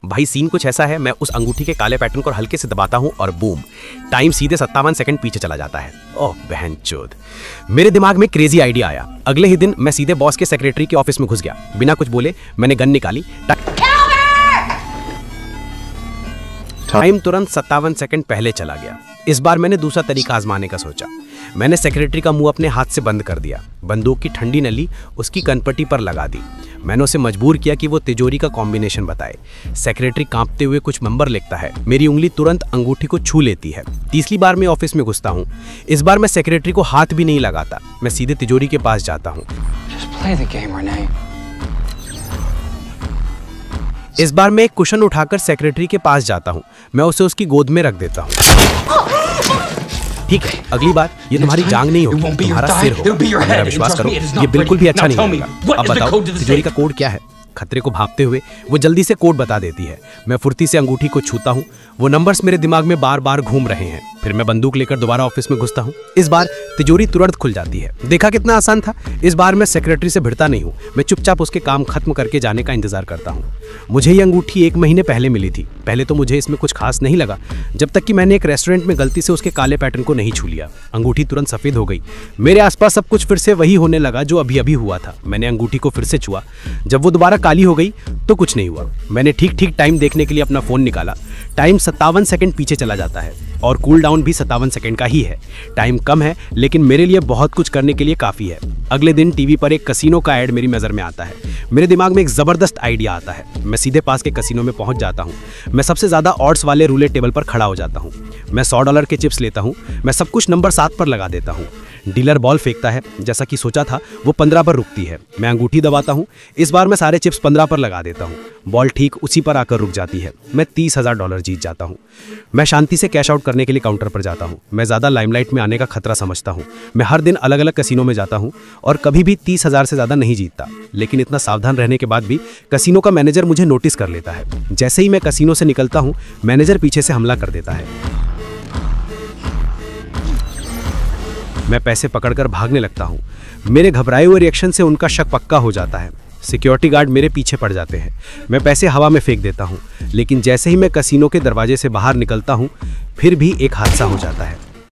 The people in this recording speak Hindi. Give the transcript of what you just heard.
भाई सीन कुछ ऐसा है, मैं उस अंगूठी के काले पैटर्न को हल्के से दबाता हूँ और बूम, टाइम सीधे 57 सेकंड पीछे चला जाता है। ओह बहनचोद, मेरे दिमाग में क्रेजी आइडिया आया। अगले ही दिन मैं सीधे बॉस के सेक्रेटरी के ऑफिस में घुस गया। बिना कुछ बोले मैंने गन निकाली। टाइम तुरंत 57 सेकंड पहले चला गया। इस बार मैंने दूसरा तरीका आजमाने का सोचा। मैंने सेक्रेटरी का मुंह अपने हाथ से बंद कर दिया, बंदूक की ठंडी नली उसकी कनपट्टी पर लगा दी। मैंने उसे मजबूर किया कि वो तिजोरी का कॉम्बिनेशन बताए। सेक्रेटरी कांपते हुए कुछ नंबर लिखता है। मेरी उंगली तुरंत अंगूठी को छू लेती है। तीसरी बार मैं ऑफिस में घुसता हूँ। इस बार मैं सेक्रेटरी को हाथ भी नहीं लगाता, मैं सीधे तिजोरी के पास जाता हूँ। इस बार मैं एक कुशन उठाकर सेक्रेटरी के पास जाता हूँ। मैं उसे उसकी गोद में रख देता हूँ। ठीक है, अगली बार ये तुम्हारी जांग नहीं होगी, तुम्हारा सिर होगा। मेरा विश्वास करो, ये बिल्कुल भी अच्छा नहीं लगेगा। अब बताओ तिजोरी का कोड क्या है? खतरे को भांपते हुए वो जल्दी से कोड बता देती है। मैं फुर्ती से अंगूठी को छूता हूँ। वो नंबर्स मेरे दिमाग में बार बार घूम रहे हैं। फिर मैं बंदूक लेकर दोबारा ऑफिस में घुसता हूँ। इस बार तिजोरी तुरंत खुल जाती है। देखा कितना आसान था। इस बार मैं सेक्रेटरी से भिड़ता नहीं हूँ, मैं चुपचाप उसके काम खत्म करके जाने का इंतजार करता हूँ। मुझे ये अंगूठी 1 महीने पहले मिली थी। पहले तो मुझे इसमें कुछ खास नहीं लगा, जब तक कि मैंने एक रेस्टोरेंट में गलती से उसके काले पैटर्न को नहीं छू लिया। अंगूठी तुरंत सफेद हो गई। मेरे आसपास सब कुछ फिर से वही होने लगा जो अभी अभी हुआ था। मैंने अंगूठी को फिर से छुआ। जब वो दोबारा काली हो गई तो कुछ नहीं हुआ। मैंने ठीक टाइम देखने के लिए अपना फोन निकाला। टाइम 57 सेकंड पीछे चला जाता है और कूल डाउन भी 57 सेकंड का ही है। टाइम कम है लेकिन मेरे लिए बहुत कुछ करने के लिए काफ़ी है। अगले दिन टीवी पर एक कसिनो का ऐड मेरी नज़र में आता है। मेरे दिमाग में एक ज़बरदस्त आइडिया आता है। मैं सीधे पास के कसिनो में पहुंच जाता हूं। मैं सबसे ज़्यादा ऑड्स वाले रूलेट टेबल पर खड़ा हो जाता हूं। मैं $100 के चिप्स लेता हूं। मैं सब कुछ नंबर 7 पर लगा देता हूं। डीलर बॉल फेंकता है। जैसा कि सोचा था वो 15 पर रुकती है। मैं अंगूठी दबाता हूँ। इस बार मैं सारे चिप्स 15 पर लगा देता हूँ। बॉल ठीक उसी पर आकर रुक जाती है। मैं $30,000 जीत जाता हूँ। मैं शांति से कैश आउट करने के लिए काउंटर पर जाता हूँ। मैं ज़्यादा लाइमलाइट में आने का खतरा समझता हूँ। मैं हर दिन अलग अलग कसिनो में जाता हूँ और कभी भी 30,000 से ज़्यादा नहीं जीतता। लेकिन इतना सावधान रहने के बाद भी कसिनो का मैनेजर मुझे नोटिस कर लेता है। जैसे ही मैं कसिनो से निकलता हूँ मैनेजर पीछे से हमला कर देता है। मैं पैसे पकड़कर भागने लगता हूँ। मेरे घबराए हुए रिएक्शन से उनका शक पक्का हो जाता है। सिक्योरिटी गार्ड मेरे पीछे पड़ जाते हैं। मैं पैसे हवा में फेंक देता हूँ, लेकिन जैसे ही मैं कसिनो के दरवाजे से बाहर निकलता हूँ फिर भी एक हादसा हो जाता है।